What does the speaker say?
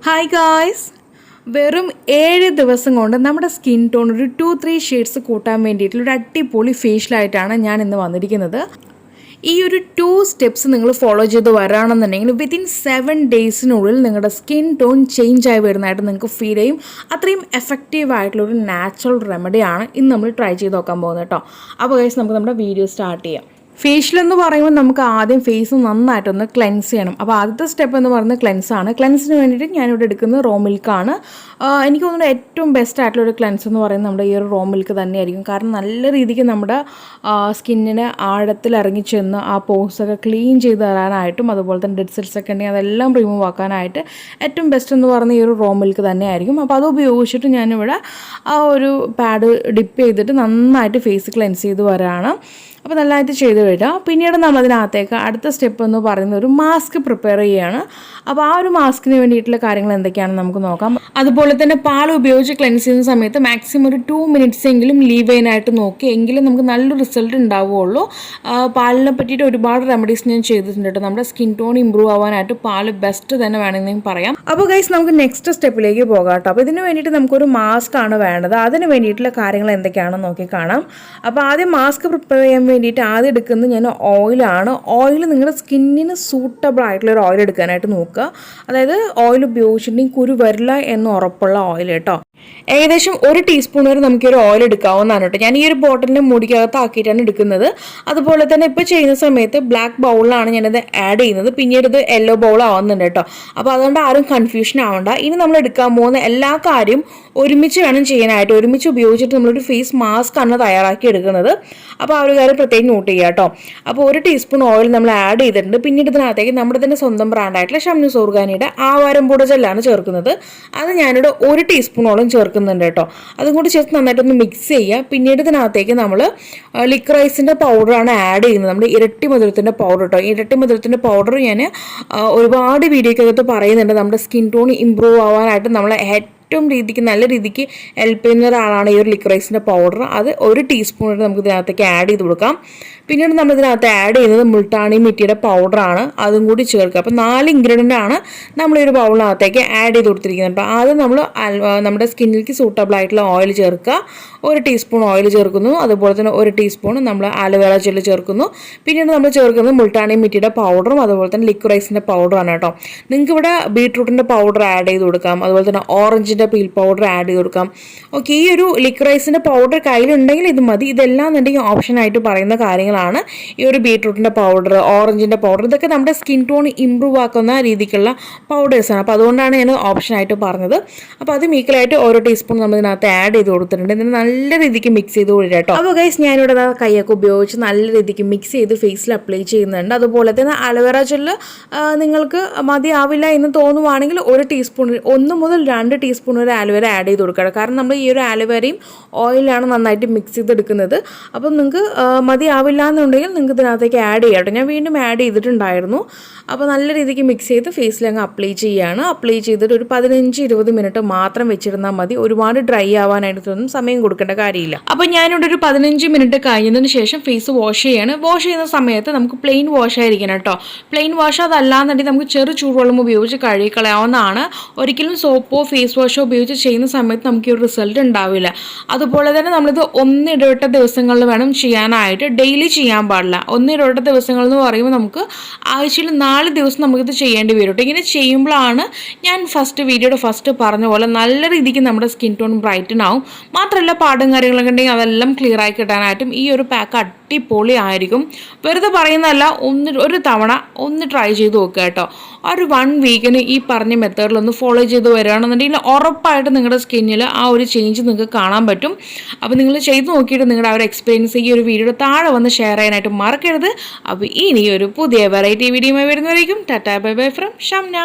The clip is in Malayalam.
ഹായ് ഗായ്സ്, വെറും 7 ദിവസം കൊണ്ട് നമ്മുടെ സ്കിൻ ടോൺ ഒരു 2-3 ഷെയ്ഡ്സ് കൂട്ടാൻ വേണ്ടിയിട്ടുള്ള ഒരു അടിപൊളി ഫേഷ്യലായിട്ടാണ് ഞാൻ ഇന്ന് വന്നിരിക്കുന്നത്. ഈ ഒരു 2 സ്റ്റെപ്സ് നിങ്ങൾ ഫോളോ ചെയ്ത് വരാണെന്നുണ്ടെങ്കിൽ വിത്തിൻ 7 ഡേയ്സിനുള്ളിൽ നിങ്ങളുടെ സ്കിൻ ടോൺ ചേഞ്ച് ആയി വരുന്നതായിട്ട് നിങ്ങൾക്ക് ഫീൽ ചെയ്യും. അത്രയും എഫക്റ്റീവ് ആയിട്ടുള്ളൊരു നാച്ചുറൽ റെമഡിയാണ് ഇന്ന് നമ്മൾ ട്രൈ ചെയ്ത് നോക്കാൻ പോകുന്നത് കേട്ടോ. അപ്പോൾ ഗൈസ്, നമുക്ക് നമ്മുടെ വീഡിയോ സ്റ്റാർട്ട് ചെയ്യാം. ഫേഷ്യൽ എന്ന് പറയുമ്പോൾ നമുക്ക് ആദ്യം ഫേസ് നന്നായിട്ടൊന്ന് ക്ലെൻസ് ചെയ്യണം. അപ്പോൾ ആദ്യത്തെ സ്റ്റെപ്പ് എന്ന് പറയുന്നത് ക്ലെൻസാണ്. ക്ലെൻസിന് വേണ്ടിയിട്ട് ഞാനിവിടെ എടുക്കുന്നത് റോ മിൽക്കാണ്. എനിക്ക് തോന്നുന്നു ഏറ്റവും ബെസ്റ്റ് ആയിട്ടുള്ളൊരു ക്ലെൻസ് എന്ന് പറയുന്നത് നമ്മുടെ ഈ ഒരു റോ മിൽക്ക് തന്നെയായിരിക്കും. കാരണം നല്ല രീതിക്ക് നമ്മുടെ സ്കിന്നിന് ആഴത്തിൽ ഇറങ്ങി ചെന്ന് ആ പോഴ്സൊക്കെ ക്ലീൻ ചെയ്ത് തരാനായിട്ടും അതുപോലെ തന്നെ ഡെഡ് സെൽസ് ഒക്കെ ഉണ്ടെങ്കിൽ അതെല്ലാം റിമൂവ് ആക്കാനായിട്ട് ഏറ്റവും ബെസ്റ്റ് എന്ന് പറയുന്നത് ഈ ഒരു റോ മിൽക്ക് തന്നെയായിരിക്കും. അപ്പോൾ അത് ഉപയോഗിച്ചിട്ട് ഞാനിവിടെ ആ ഒരു പാഡ് ഡിപ്പ് ചെയ്തിട്ട് നന്നായിട്ട് ഫേസ് ക്ലെൻസ് ചെയ്ത് വരാണ്. അപ്പോൾ നല്ലതായിട്ട് ചെയ്ത് വരിക. പിന്നീട് നമ്മളതിനകത്തേക്ക് അടുത്ത സ്റ്റെപ്പ് എന്ന് പറയുന്ന ഒരു മാസ്ക് പ്രിപ്പയർ ചെയ്യുകയാണ്. അപ്പോൾ ആ ഒരു മാസ്കിന് വേണ്ടിയിട്ടുള്ള കാര്യങ്ങൾ എന്തൊക്കെയാണെന്ന് നമുക്ക് നോക്കാം. അതുപോലെ തന്നെ പാൽ ഉപയോഗിച്ച് ക്ലെൻസ് ചെയ്യുന്ന സമയത്ത് മാക്സിമം ഒരു 2 മിനിറ്റ്സ് എങ്കിലും ലീവ് ചെയ്യാനായിട്ട് നോക്കി, എങ്കിലും നമുക്ക് നല്ലൊരു റിസൾട്ട് ഉണ്ടാവുകയുള്ളൂ. പാലിനെ പറ്റിയിട്ട് ഒരുപാട് റെമഡീസ് ഞാൻ ചെയ്തിട്ടുണ്ട് കേട്ടോ. നമ്മുടെ സ്കിൻ ടോൺ ഇമ്പ്രൂവ് ആവാനായിട്ട് പാൽ ബെസ്റ്റ് തന്നെ വേണമെന്ന് പറയാം. അപ്പോൾ ഗൈസ്, നമുക്ക് നെക്സ്റ്റ് സ്റ്റെപ്പിലേക്ക് പോകാം കേട്ടോ. അപ്പോൾ ഇതിന് വേണ്ടിയിട്ട് നമുക്കൊരു മാസ്ക് ആണ് വേണ്ടത്. അതിന് വേണ്ടിയിട്ടുള്ള കാര്യങ്ങൾ എന്തൊക്കെയാണെന്ന് നോക്കി കാണാം. അപ്പോൾ ആദ്യം മാസ്ക് പ്രിപ്പയർ ചെയ്യാൻ വേണ്ടിയിട്ട് ആദ്യം എടുക്കുന്നത് ഞാൻ ഓയിലാണ്. ഓയിൽ നിങ്ങളുടെ സ്കിന്നിന് സൂട്ടബിൾ ആയിട്ടുള്ള ഒരു ഓയിൽ എടുക്കാനായിട്ട് നോക്കുക. അതായത് ഓയിൽ ഉപയോഗിച്ചിട്ടുണ്ടെങ്കിൽ കുരു വരില്ല എന്ന് ഉറപ്പുള്ള ഓയിൽ കേട്ടോ. ഏകദേശം 1 ടീസ്പൂൺ വരെ നമുക്ക് ഒരു ഓയിൽ എടുക്കാവുന്നതാണ് കേട്ടോ. ഞാൻ ഈ ഒരു ബോട്ടിലിൻ്റെ മുടിക്കകത്ത് ആക്കിയിട്ടാണ് എടുക്കുന്നത്. അതുപോലെ തന്നെ ഇപ്പോൾ ചെയ്യുന്ന സമയത്ത് ബ്ലാക്ക് ബൗളിലാണ് ഞാനത് ആഡ് ചെയ്യുന്നത്. പിന്നീട് ഇത് യെല്ലോ ബൗൾ ആവുന്നുണ്ട് കേട്ടോ. അപ്പോൾ അതുകൊണ്ട് ആരും കൺഫ്യൂഷൻ ആവണ്ട. ഇനി നമ്മൾ എടുക്കാൻ പോകുന്ന എല്ലാ കാര്യം ഒരുമിച്ച് വേണം ചെയ്യാനായിട്ട്. ഒരുമിച്ച് ഉപയോഗിച്ചിട്ട് നമ്മളൊരു ഫേസ് മാസ്ക് ആണ് തയ്യാറാക്കി എടുക്കുന്നത്. അപ്പോൾ ആ ഒരു കാര്യം പ്രത്യേകം നോട്ട് ചെയ്യുക കേട്ടോ. അപ്പോൾ 1 ടീസ്പൂൺ ഓയിൽ നമ്മൾ ആഡ് ചെയ്തിട്ടുണ്ട്. പിന്നീട് ഇതിനകത്തേക്ക് നമ്മുടെ തന്നെ സ്വന്തം ബ്രാൻഡായിട്ടുള്ള ഷംനു ഓർഗാനിയുടെ ആവാരം പൊടി ജെല്ലാണ് ചേർക്കുന്നത്. അത് ഞാനിവിടെ 1 ടീസ്പൂണോളം ചേർക്കുന്നുണ്ട് കേട്ടോ. അതും കൂടി ചേർത്ത് നന്നായിട്ടൊന്ന് മിക്സ് ചെയ്യുക. പിന്നീട് ഇതിനകത്തേക്ക് നമ്മൾ ലിക്രൈസിൻ്റെ പൗഡറാണ് ആഡ് ചെയ്യുന്നത്. നമ്മുടെ ഇരട്ടി മധുരത്തിൻ്റെ പൗഡർ കേട്ടോ. ഇരട്ടി മധുരത്തിൻ്റെ പൗഡർ ഞാൻ ഒരുപാട് വീഡിയോക്കകത്ത് പറയുന്നുണ്ട്. നമ്മുടെ സ്കിൻ ടോൺ ഇമ്പ്രൂവ് ആവാനായിട്ട് നമ്മളെ നല്ല രീതിക്ക് ഹെൽപ്പ് ചെയ്യുന്ന ഒരാളാണ് ഈ ഒരു ലിക്രൈസിൻ്റെ പൗഡർ. അത് 1 ടീസ്പൂൺ നമുക്ക് ഇതിനകത്തേക്ക് ആഡ് ചെയ്ത് കൊടുക്കാം. പിന്നീട് നമ്മൾ ഇതിനകത്ത് ആഡ് ചെയ്യുന്നത് മുൾട്ടാണി മിറ്റിയുടെ പൗഡറാണ്. അതും കൂടി ചേർക്കുക. അപ്പോൾ 4 ഇൻഗ്രീഡിയൻ്റ് ആണ് നമ്മൾ ഈ ഒരു ബൗളിനകത്തേക്ക് ആഡ് ചെയ്ത് കൊടുത്തിരിക്കുന്നത്. അപ്പോൾ ആദ്യം നമ്മൾ നമ്മുടെ സ്കിന്നിലേക്ക് സൂട്ടബിൾ ആയിട്ടുള്ള ഓയിൽ ചേർക്കുക. 1 ടീസ്പൂൺ ഓയിൽ ചേർക്കുന്നു. അതുപോലെ തന്നെ 1 ടീസ്പൂൺ നമ്മൾ ആലോവേറ ജെല്ല് ചേർക്കുന്നു. പിന്നീട് നമ്മൾ ചേർക്കുന്നത് മുൾട്ടാണി മിറ്റിയുടെ പൗഡറും അതുപോലെ തന്നെ ലിക്വറൈസിൻ്റെ പൗഡറാണ് കേട്ടോ. നിങ്ങൾക്ക് ഇവിടെ ബീട്രൂട്ടിൻ്റെ പൗഡർ ആഡ് ചെയ്ത് കൊടുക്കാം. അതുപോലെ തന്നെ ഓറഞ്ചിൻ്റെ പീൽ പൗഡർ ആഡ് ചെയ്ത് കൊടുക്കാം. ഓക്കെ, ഈ ഒരു ലിക്വറൈസിൻ്റെ പൗഡർ കയ്യിലുണ്ടെങ്കിൽ ഇത് മതി. ഇതെല്ലാം എന്നുണ്ടെങ്കിൽ ഓപ്ഷനായിട്ട് പറയുന്ന കാര്യങ്ങളാണ്. ഈ ഒരു ബീട്രൂട്ടിൻ്റെ പൗഡർ, ഓറഞ്ചിൻ്റെ പൗഡർ, ഇതൊക്കെ നമ്മുടെ സ്കിൻ ടോൺ ഇമ്പ്രൂവ് ആക്കുന്ന രീതിക്കുള്ള പൗഡേഴ്സാണ്. അപ്പോൾ അതുകൊണ്ടാണ് ഞാൻ ഓപ്ഷനായിട്ട് പറഞ്ഞത്. അപ്പോൾ അത് ഈക്വലായിട്ട് 1 ടീസ്പൂൺ നമ്മൾ ഇതിനകത്ത് ആഡ് ചെയ്ത് കൊടുത്തിട്ടുണ്ട്. ഇതിന് നല്ല രീതിക്ക് മിക്സ് ചെയ്ത് കൊടുക്കുക കേട്ടോ. അപ്പോൾ ഗൈസ്, ഞാനിവിടെ കൈയൊക്കെ ഉപയോഗിച്ച് നല്ല രീതിക്ക് മിക്സ് ചെയ്ത് ഫേസിൽ അപ്ലൈ ചെയ്യുന്നുണ്ട്. അതുപോലെ തന്നെ അലോവേറ ജെല്ല് നിങ്ങൾക്ക് മതിയാവില്ല എന്ന് തോന്നുവാണെങ്കിൽ 1 ടീസ്പൂൺ 1 മുതൽ 2 ടീസ്പൂൺ ഒരു ആലോവേറ ആഡ് ചെയ്ത് കൊടുക്കണം. കാരണം നമ്മൾ ഈ ഒരു ആലോവേറയും ഓയിലാണ് നന്നായിട്ട് മിക്സ് ചെയ്തെടുക്കുന്നത്. അപ്പം നിങ്ങൾക്ക് മതിയാവില്ല എന്നുണ്ടെങ്കിൽ നിങ്ങൾക്ക് ഇതിനകത്തേക്ക് ആഡ് ചെയ്യാം കേട്ടോ. ഞാൻ വീണ്ടും ആഡ് ചെയ്തിട്ടുണ്ടായിരുന്നു. അപ്പോൾ നല്ല രീതിക്ക് മിക്സ് ചെയ്ത് ഫേസിൽ അങ്ങ് അപ്ലൈ ചെയ്യുകയാണ്. അപ്ലൈ ചെയ്തിട്ട് ഒരു 15-20 മിനിറ്റ് മാത്രം വെച്ചിരുന്നാൽ മതി. ഒരുപാട് ഡ്രൈ ആവാനായിട്ടൊന്നും സമയം കൊടുക്കേണ്ട കാര്യമില്ല. അപ്പോൾ ഞാനിവിടെ ഒരു 15 മിനിറ്റ് കഴിഞ്ഞതിന് ശേഷം ഫേസ് വാഷ് ചെയ്യാണ്. വാഷ് ചെയ്യുന്ന സമയത്ത് നമുക്ക് പ്ലെയിൻ വാഷ് ആയിരിക്കണം കേട്ടോ. പ്ലെയിൻ വാഷ് അതല്ലാന്നുണ്ടെങ്കിൽ നമുക്ക് ചെറു ചൂടുവെള്ളം ഉപയോഗിച്ച് കഴുകിക്കളയാവുന്നതാണ്. ഒരിക്കലും സോപ്പോ ഫേസ് വാഷോ ഉപയോഗിച്ച് ചെയ്യുന്ന സമയത്ത് നമുക്ക് ഈ ഒരു റിസൾട്ട് ഉണ്ടാവില്ല. അതുപോലെ തന്നെ നമ്മളിത് 1 ഇടവിട്ട ദിവസങ്ങളിൽ വേണം ചെയ്യാനായിട്ട്. ഡെയിലി ചെയ്യാൻ പാടില്ല. 1 ഇടവിട്ട ദിവസങ്ങൾ എന്ന് പറയുമ്പോൾ നമുക്ക് ആഴ്ചയിൽ 4 ദിവസം നമുക്കിത് ചെയ്യേണ്ടി വരും കേട്ടോ. ഇങ്ങനെ ചെയ്യുമ്പോഴാണ് ഞാൻ വീഡിയോയുടെ ഫസ്റ്റ് പറഞ്ഞ പോലെ നല്ല രീതിക്ക് നമ്മുടെ സ്കിൻ ടോൺ ബ്രൈറ്റൻ ആവും. മാത്രമല്ല പാടും കാര്യങ്ങളൊക്കെ ഉണ്ടെങ്കിൽ അതെല്ലാം ക്ലിയർ ആയി കിട്ടാനായിട്ടും ഈ ഒരു പാക്ക് അടിപൊളി ആയിരിക്കും. വെറുതെ പറയുന്നതല്ല, ഒരു തവണ ഒന്ന് ട്രൈ ചെയ്ത് നോക്കുക കേട്ടോ. ഒരു 1 വീക്കിന് ഈ പറഞ്ഞ മെത്തേഡിലൊന്ന് ഫോളോ ചെയ്ത് വരികയാണെന്നുണ്ടെങ്കിൽ ഉറപ്പായിട്ട് നിങ്ങളുടെ സ്കിന്നിൽ ആ ഒരു ചേഞ്ച് നിങ്ങൾക്ക് കാണാൻ പറ്റും. അപ്പോൾ നിങ്ങൾ ചെയ്ത് നോക്കിയിട്ട് നിങ്ങളുടെ ആ ഒരു എക്സ്പീരിയൻസ് ഈ ഒരു വീഡിയോയുടെ താഴെ വന്ന് ഷെയർ ചെയ്യാനായിട്ട് മറക്കരുത്. അപ്പോൾ ഇനി ഒരു പുതിയ വെറൈറ്റി വീഡിയോയുമായി വരുന്നവരേക്കും tata bye bye from Shamna.